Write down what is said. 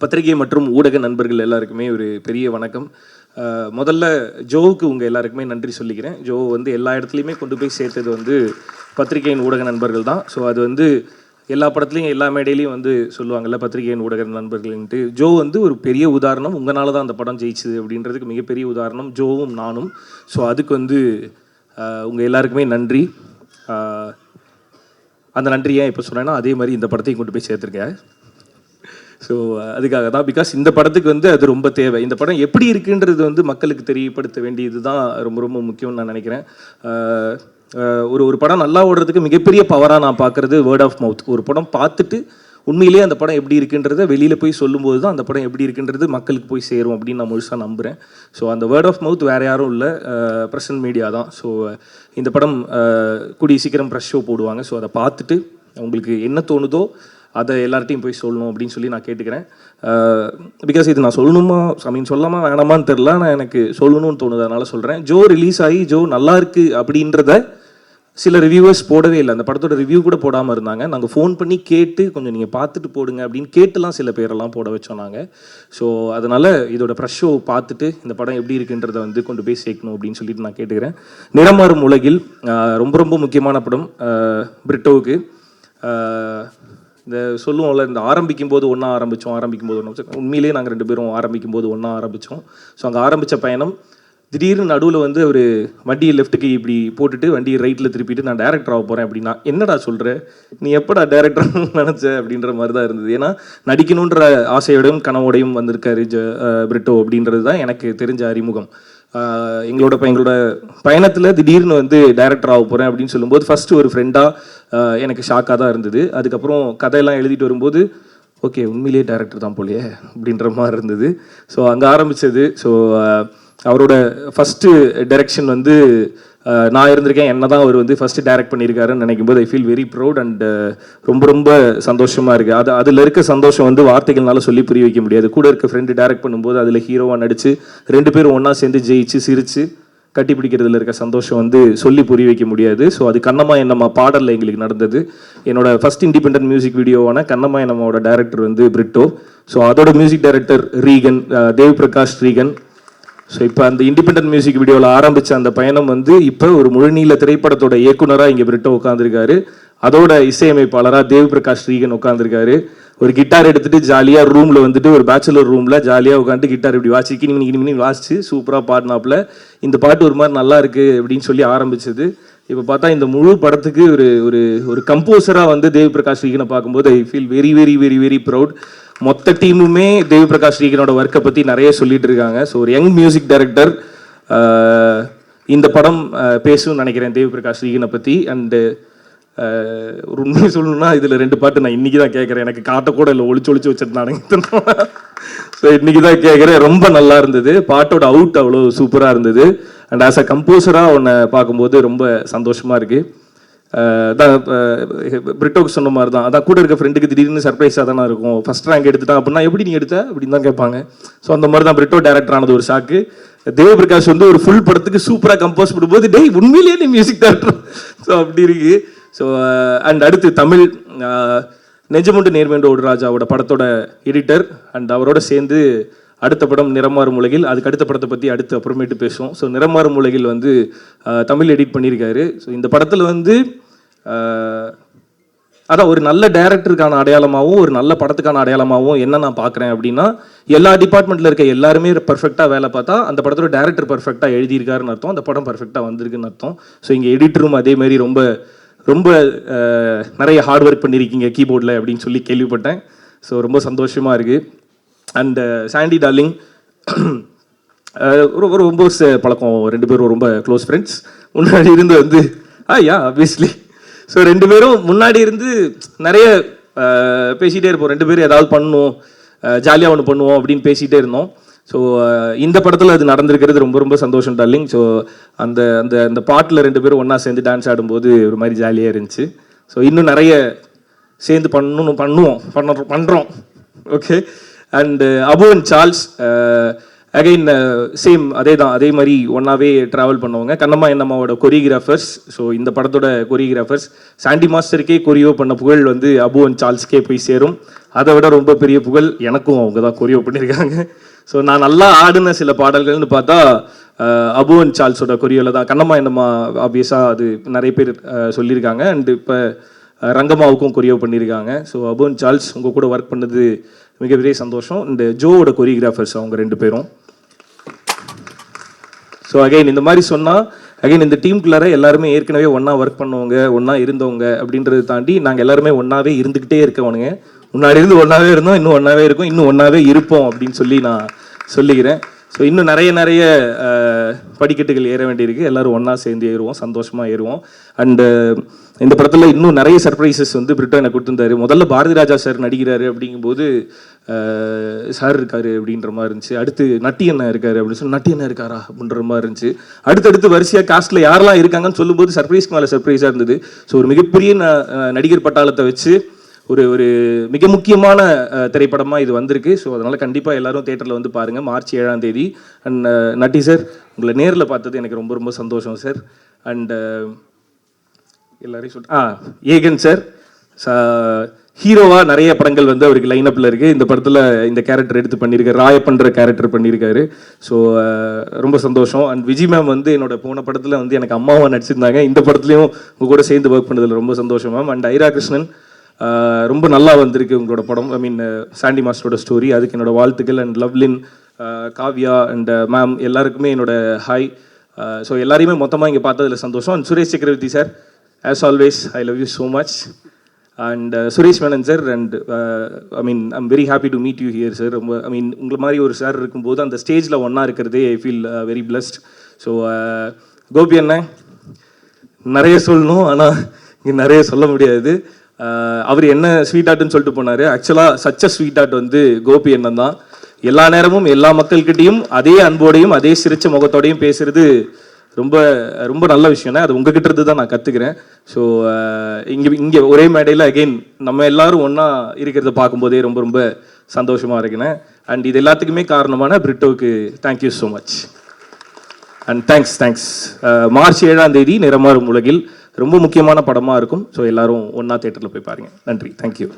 பத்திரிகை மற்றும் ஊடக நண்பர்கள் எல்லாருக்குமே ஒரு பெரிய வணக்கம். முதல்ல ஜோவுக்கு உங்கள் எல்லாருக்குமே நன்றி சொல்லிக்கிறேன். ஜோ வந்து எல்லா இடத்துலையுமே கொண்டு போய் சேர்த்தது வந்து பத்திரிகையின் ஊடக நண்பர்கள் தான். ஸோ அது வந்து எல்லா படத்துலையும் எல்லா மேடையிலையும் வந்து சொல்லுவாங்கள்ல பத்திரிகையின் ஊடக நண்பர்கள்ன்ட்டு. ஜோ வந்து ஒரு பெரிய உதாரணம். உங்களால் தான் அந்த படம் ஜெயிச்சுது அப்படின்றதுக்கு மிகப்பெரிய உதாரணம் ஜோவும் நானும். ஸோ அதுக்கு வந்து உங்கள் எல்லாருக்குமே நன்றி. அந்த நன்றியை இப்போ சொன்னேன்னா அதே மாதிரி இந்த படத்தையும் கொண்டு போய் சேர்த்துருக்கேன். ஸோ அதுக்காக தான், பிகாஸ் இந்த படத்துக்கு வந்து அது ரொம்ப தேவை. இந்த படம் எப்படி இருக்குன்றது வந்து மக்களுக்கு தெரியப்படுத்த வேண்டியது தான் ரொம்ப ரொம்ப முக்கியம்னு நான் நினைக்கிறேன். ஒரு படம் நல்லா ஓடுறதுக்கு மிகப்பெரிய பவராக நான் பார்க்குறது வேர்ட் ஆஃப் மவுத். ஒரு படம் பார்த்துட்டு உண்மையிலேயே அந்த படம் எப்படி இருக்குன்றதை வெளியில் போய் சொல்லும்போது தான் அந்த படம் எப்படி இருக்குன்றது மக்களுக்கு போய் சேரும் அப்படின்னு நான் முழுசாக நம்புகிறேன். ஸோ அந்த வேர்ட் ஆஃப் மவுத் வேறு யாரும் இல்லை, ப்ரெசன்ட் மீடியா தான். ஸோ இந்த படம் கூடிய சீக்கிரம் ப்ரெஷ் ஷோ போடுவாங்க. ஸோ அதை பார்த்துட்டு உங்களுக்கு என்ன தோணுதோ அதை எல்லார்ட்டையும் போய் சொல்லணும் அப்படின்னு சொல்லி நான் கேட்டுக்கிறேன். பிகாஸ் இது நான் சொல்லணுமா சொல்லாமா வேணாமான்னு தெரில, நான் எனக்கு சொல்லணும்னு தோணுது, அதனால் சொல்கிறேன். ஜோ ரிலீஸ் ஆகி ஜோ நல்லா இருக்குது அப்படின்றத சில ரிவ்யூவர்ஸ் போடவே இல்லை. அந்த படத்தோட ரிவ்யூ கூட போடாமல் இருந்தாங்க. நாங்கள் ஃபோன் பண்ணி கேட்டு கொஞ்சம் நீங்கள் பார்த்துட்டு போடுங்க அப்படின்னு கேட்டுலாம் சில பேரெல்லாம் போட வச்சோம் நாங்கள். ஸோ அதனால் இதோட ப்ரெஷ் ஷோ பார்த்துட்டு இந்த படம் எப்படி இருக்குன்றதை வந்து கொண்டு போய் சேர்க்கணும் அப்படின்னு சொல்லிட்டு நான் கேட்டுக்கிறேன். நிறமாறும் உலகில் ரொம்ப ரொம்ப முக்கியமான படம் பிரிட்டோவுக்கு. இந்த சொல்லுவோம்ல, இந்த ஆரம்பிக்கும் போது ஒன்றா ஆரம்பித்தோம். உண்மையிலேயே நாங்கள் 2 பேரும் ஆரம்பிக்கும் போது ஒன்றா ஆரம்பித்தோம். ஸோ அங்கே ஆரம்பித்த பயணம் திடீர்னு நடுவில் வந்து ஒரு வண்டியை லெஃப்ட்டுக்கு இப்படி போட்டுட்டு வண்டியை ரைட்டில் திருப்பிட்டு நான் டேரக்டர் ஆக போகிறேன் அப்படின்னா, என்னடா சொல்கிற, நீ எப்படா டேரக்டர் நினச்ச அப்படின்ற மாதிரி தான் இருந்தது. ஏன்னா நடிக்கணுன்ற ஆசையோடையும் கனவோடையும் வந்திருக்காரு பிரிட்டோ அப்படின்றது தான் எனக்கு தெரிஞ்ச அறிமுகம். எங்களோட பயணத்தில் திடீர்னு வந்து டைரக்டர் ஆக போகிறேன் அப்படின்னு சொல்லும்போது ஃபஸ்ட்டு ஒரு ஃப்ரெண்டாக எனக்கு ஷாக்காக தான் இருந்தது. அதுக்கப்புறம் கதையெல்லாம் எழுதிட்டு வரும்போது ஓகே உண்மையிலேயே டைரக்டர் தான் போலையே அப்படின்ற மாதிரி இருந்தது. ஸோ அங்கே ஆரம்பித்தது. ஸோ அவரோட ஃபஸ்ட்டு டைரக்ஷன் வந்து நான் இருந்திருக்கேன். என்ன தான் அவர் வந்து ஃபஸ்ட்டு டைரக்ட் பண்ணியிருக்காருன்னு நினைக்கும் போது ஐ ஃபீல் வெரி ப்ரௌட் அண்ட் ரொம்ப ரொம்ப சந்தோஷமாக இருக்குது. அதில் இருக்க சந்தோஷம் வந்து வார்த்தைகள்னால சொல்லி புரிய வைக்க முடியாது. கூட இருக்க ஃப்ரெண்டு டைரக்ட் பண்ணும்போது அதில் ஹீரோவாக நடித்து 2 பேரும் ஒன்றா சேர்ந்து ஜெயிச்சு சிரித்து கட்டி பிடிக்கிறதுல இருக்க சந்தோஷம் வந்து சொல்லி புரிய வைக்க முடியாது. ஸோ அது கண்ணம்மா என்னம்மா பாடலில் எங்களுக்கு நடந்தது. என்னோட ஃபஸ்ட் இண்டிபெண்டன்ட் மியூசிக் வீடியோவான கண்ணம்மா என்னம்மாவோட டைரக்டர் வந்து பிரிட்டோ. ஸோ அதோட music director Regan, Dev Prakash Regan. So இப்போ அந்த இண்டிபெண்டன்ட் மியூசிக் வீடியோவில் ஆரம்பித்த அந்த பயணம் வந்து இப்போ ஒரு முழுநீள திரைப்படத்தோட இயக்குனராக இங்கே பிரிட்டோ உட்காந்துருக்காரு. அதோட இசையமைப்பாளராக தேவ் பிரகாஷ் ரீகன் உட்காந்துருக்காரு. ஒரு கிட்டார் எடுத்துகிட்டு ஜாலியாக ரூமில் வந்துட்டு ஒரு பேச்சுலர் ரூமில் ஜாலியாக உட்காந்துட்டு கிட்டார் இப்படி வாசி கிணி வாசிச்சு சூப்பராக பாடினாப்புல. இந்த பாட்டு ஒரு மாதிரி நல்லா இருக்குது அப்படின்னு சொல்லி ஆரம்பிச்சது. இப்போ பார்த்தா இந்த முழு படத்துக்கு ஒரு ஒரு ஒரு கம்போசராக வந்து தேவ் பிரகாஷ் ரீகனை பார்க்கும்போது ஐ feel very very very very proud. மொத்த டீமுமே தேவ் பிரகாஷ் ரீகனோட ஒர்க்கை பற்றி நிறைய சொல்லிட்டு இருக்காங்க. ஸோ ஒரு யங் மியூசிக் டைரக்டர் இந்த படம் பேசுன்னு நினைக்கிறேன் தேவ் பிரகாஷ் ரீகனை பற்றி. அண்டு ஒரு உண்மையை சொல்லணும்னா இதில் 2 பாட்டு நான் இன்றைக்கி தான் கேட்குறேன். எனக்கு காட்டக்கூட இல்லை, ஒளிச்சு வச்சுருந்தானுங்க. ஸோ இன்றைக்கி தான் கேட்குறேன். ரொம்ப நல்லா இருந்தது. பாட்டோட அவுட் அவ்வளோ சூப்பராக இருந்தது. அண்ட் ஆஸ் அ கம்போசராக உன்னை பார்க்கும்போது ரொம்ப சந்தோஷமாக இருக்குது. தான் பிரிட்டோக்கு சொன்ன மாதிரி தான், அதான் கூட இருக்க ஃப்ரெண்டுக்கு திடீர்னு சர்ப்ரைஸாக தானே இருக்கும். ஃபஸ்ட் ரேங்க் எடுத்துட்டான் அப்படின்னா எப்படி நீ எடுத்த அப்படின்னு தான் கேட்பாங்க. ஸோ அந்த மாதிரி தான் பிரிட்டோ டேரக்டர் ஆனது ஒரு ஷாக்கு. தேவ் பிரகாஷ் வந்து ஒரு ஃபுல் படத்துக்கு சூப்பராக கம்போஸ் பண்ணும்போது டேய் உண்மையிலேயே நீ மியூசிக் டேரக்டர். ஸோ அப்படி இருக்கு. ஸோ அண்ட் அடுத்து தமிழ் நெஞ்சமுண்டு நேர்மையுண்டு ஒரு ராஜாவோட படத்தோட எடிட்டர் அண்ட் அவரோட சேர்ந்து அடுத்த படம் நிறமாறும் உலகில். அதுக்கு அடுத்த படத்தை பற்றி அடுத்து அப்புறமேட்டு பேசுவோம். ஸோ நிறமாறும் உலகில் வந்து தமிழ் எடிட் பண்ணியிருக்காரு. ஸோ இந்த படத்தில் வந்து அதான் ஒரு நல்ல டைரக்டருக்கான அடையாளமாகவும் ஒரு நல்ல படத்துக்கான அடையாளமாகவும் என்ன நான் பார்க்குறேன் அப்படின்னா, எல்லா டிபார்ட்மெண்ட்டில் இருக்க எல்லாருமே பர்ஃபெக்டாக வேலை பார்த்தா அந்த படத்தோட டைரக்டர் பர்ஃபெக்டாக எழுதியிருக்காருன்னு அர்த்தம், அந்த படம் பர்ஃபெக்டாக வந்திருக்குன்னு அர்த்தம். ஸோ இங்கே எடிட்டரும் அதேமாரி ரொம்ப ரொம்ப நிறைய ஹார்ட் ஒர்க் பண்ணியிருக்கீங்க கீபோர்டில் அப்படின்னு சொல்லி கேள்விப்பட்டேன். ஸோ ரொம்ப சந்தோஷமாக இருக்குது. அண்ட் சாண்டி டார்லிங் ஒரு ரொம்ப பழக்கம், 2 பேரும் ரொம்ப க்ளோஸ் ஃப்ரெண்ட்ஸ். முன்னாடி இருந்து வந்து யா ஆப்வியஸ்லி. ஸோ 2 பேரும் முன்னாடி இருந்து நிறைய பேசிகிட்டே இருப்போம். 2 பேரும் ஏதாவது பண்ணுவோம், ஜாலியாக ஒன்று பண்ணுவோம் அப்படின்னு பேசிகிட்டே இருந்தோம். ஸோ இந்த படத்தில் அது நடந்திருக்கிறது ரொம்ப ரொம்ப சந்தோஷம் டார்லிங். ஸோ அந்த அந்த அந்த பாட்டில் 2 பேரும் ஒன்றா சேர்ந்து டான்ஸ் ஆடும்போது ஒரு மாதிரி ஜாலியாக இருந்துச்சு. ஸோ இன்னும் நிறைய சேர்ந்து பண்ணுறோம். Okay. And Abu and Charles again same அதே மாதிரி ஒன்றாவே ட்ராவல் பண்ணுவாங்க. கண்ணம்மா என்னம்மாவோட கொரியோகிராஃபர்ஸ். ஸோ இந்த படத்தோட கொரியோகிராஃபர்ஸ் சாண்டி மாஸ்டருக்கே கொரியோ பண்ண புகழ் வந்து அபு அண்ட் சார்ல்ஸ்க்கே போய் சேரும். அதை விட ரொம்ப பெரிய புகழ் எனக்கும் அவங்க தான் கொரியோ பண்ணியிருக்காங்க. ஸோ நான் நல்லா ஆடின சில பாடல்கள்னு பார்த்தா அபு அண்ட் சார்ல்ஸோட கொரியோவில் தான். கண்ணம்மா என்னம்மா ஆப்வியஸாக அது நிறைய பேர் சொல்லியிருக்காங்க. அண்ட் இப்போ ரங்கம்மாவுக்கும் கொரியோ பண்ணியிருக்காங்க. ஸோ அபு அண்ட் சார்ல்ஸ் உங்கள் கூட ஒர்க் பண்ணது மிகப்பெரிய சந்தோஷம். இந்த ஜோவோட கொரியோகிராஃபர்ஸ் அவங்க 2 பேரும். ஸோ அகைன் இந்த மாதிரி சொன்னால் அகைன் இந்த டீமுக்குள்ளார எல்லாருமே ஏற்கனவே ஒன்றா ஒர்க் பண்ணவங்க, ஒன்றா இருந்தவங்க அப்படின்றத தாண்டி நாங்கள் எல்லாருமே ஒன்றாவே இருந்துக்கிட்டே இருக்கவனுங்க. முன்னாடி இருந்து ஒன்றாவே இருந்தோம், இன்னும் ஒன்றாவே இருக்கும், இன்னும் ஒன்றாவே இருப்போம் அப்படின்னு சொல்லி நான் சொல்லிக்கிறேன். ஸோ இன்னும் நிறைய படிக்கட்டுகள் ஏற வேண்டியிருக்கு. எல்லோரும் ஒன்றா சேர்ந்து ஏறுவோம், சந்தோஷமாக ஏறுவோம். அண்டு இந்த படத்தில் இன்னும் நிறைய சர்ப்ரைசஸ் வந்து பிரிட்டோ எனக்கு கொடுத்துருந்தாரு. முதல்ல பாரதி ராஜா சார் நடிக்கிறாரு அப்படிங்கும்போது சார் இருக்காரு அப்படின்ற மாதிரி இருந்துச்சு. அடுத்து நட்டி அண்ணன் இருக்காரு அப்படின்னு சொல்லி நட்டி அண்ணன் இருக்காரா அப்படின்ற மாதிரி இருந்துச்சு. அடுத்தடுத்து வரிசையாக காஸ்ட்டில் யாரெல்லாம் இருக்காங்கன்னு சொல்லும்போது சர்ப்ரைஸ்க்கு மேலே சர்ப்ரைஸாக இருந்தது. ஸோ ஒரு மிகப்பெரிய நடிகர் பட்டாளத்தை வச்சு ஒரு மிக முக்கியமான திரைப்படமாக இது வந்திருக்கு. ஸோ அதனால் கண்டிப்பாக எல்லாரும் தேட்டரில் வந்து பாருங்கள் மார்ச் 7ஆம் தேதி. அண்ட் நட்டி சார் உங்களை நேரில் பார்த்தது எனக்கு ரொம்ப சந்தோஷம் சார். அண்டு எல்லாரையும் ஏகன் சார் ஹீரோவாக நிறைய படங்கள் வந்து அவருக்கு லைனப்பில் இருக்குது. இந்த படத்தில் இந்த கேரக்டர் எடுத்து பண்ணியிருக்காரு, ராயப்பன்ற கேரக்டர் பண்ணியிருக்காரு. ஸோ ரொம்ப சந்தோஷம். அண்ட் விஜய் மேம் வந்து என்னோட போன படத்தில் வந்து எனக்கு அம்மாவாக நடிச்சிருந்தாங்க. இந்த படத்துலையும் உங்கள் கூட சேர்ந்து ஒர்க் பண்ணதில் ரொம்ப சந்தோஷம் மேம். அண்ட் ஐரா கிருஷ்ணன் ரொம்ப நல்லா வந்திருக்கு உங்களோட படம். ஐ மீன் சாண்டி மாஸ்டரோட ஸ்டோரி, அதுக்கு என்னோட வாழ்த்துக்கள். And Lovelin, Kavya and ma'am எல்லாருக்குமே என்னோட ஹாய். ஸோ எல்லாரையுமே மொத்தமாக இங்கே பார்த்ததில் சந்தோஷம். அண்ட் சுரேஷ் சக்கரவர்த்தி sir, as always I love you so much. And Suresh Menon sir, and I mean I'm very happy to meet you here sir. ரொம்ப ஐ மீன் உங்களை மாதிரி ஒரு சார் இருக்கும்போது அந்த ஸ்டேஜில் ஒன்றா இருக்கிறதே I feel very blessed. So Gopi அண்ணன் நிறைய சொல்லணும், ஆனால் இங்கே நிறைய சொல்ல முடியாது. அவர் என்ன ஸ்வீட் ஆர்ட்னு சொல்லிட்டு போனார். ஆக்சுவலாக சச்ச ஸ்வீட் ஆர்ட் வந்து கோபி அண்ணன் தான். எல்லா நேரமும் எல்லா மக்கள்கிட்டையும் அதே அன்போடையும் அதே சிரிச்ச முகத்தோடையும் பேசுறது ரொம்ப நல்ல விஷயம். அது உங்ககிட்ட இருந்து தான் நான் கற்றுக்கிறேன். ஸோ இங்கே ஒரே மேடையில் அகெயின் நம்ம எல்லாரும் ஒன்றா இருக்கிறத பார்க்கும்போதே ரொம்ப சந்தோஷமாக இருக்கிறேன். அண்ட் இது எல்லாத்துக்குமே காரணமான பிரிட்டோவுக்கு thank you so much. And thanks. March 7ஆம் தேதி நிறமாறும் உலகில் ரொம்ப முக்கியமான படமாக இருக்கும். ஸோ எல்லாரும் ஒன்றா தேட்டரில் போய் பாருங்கள். நன்றி, தேங்க்யூ.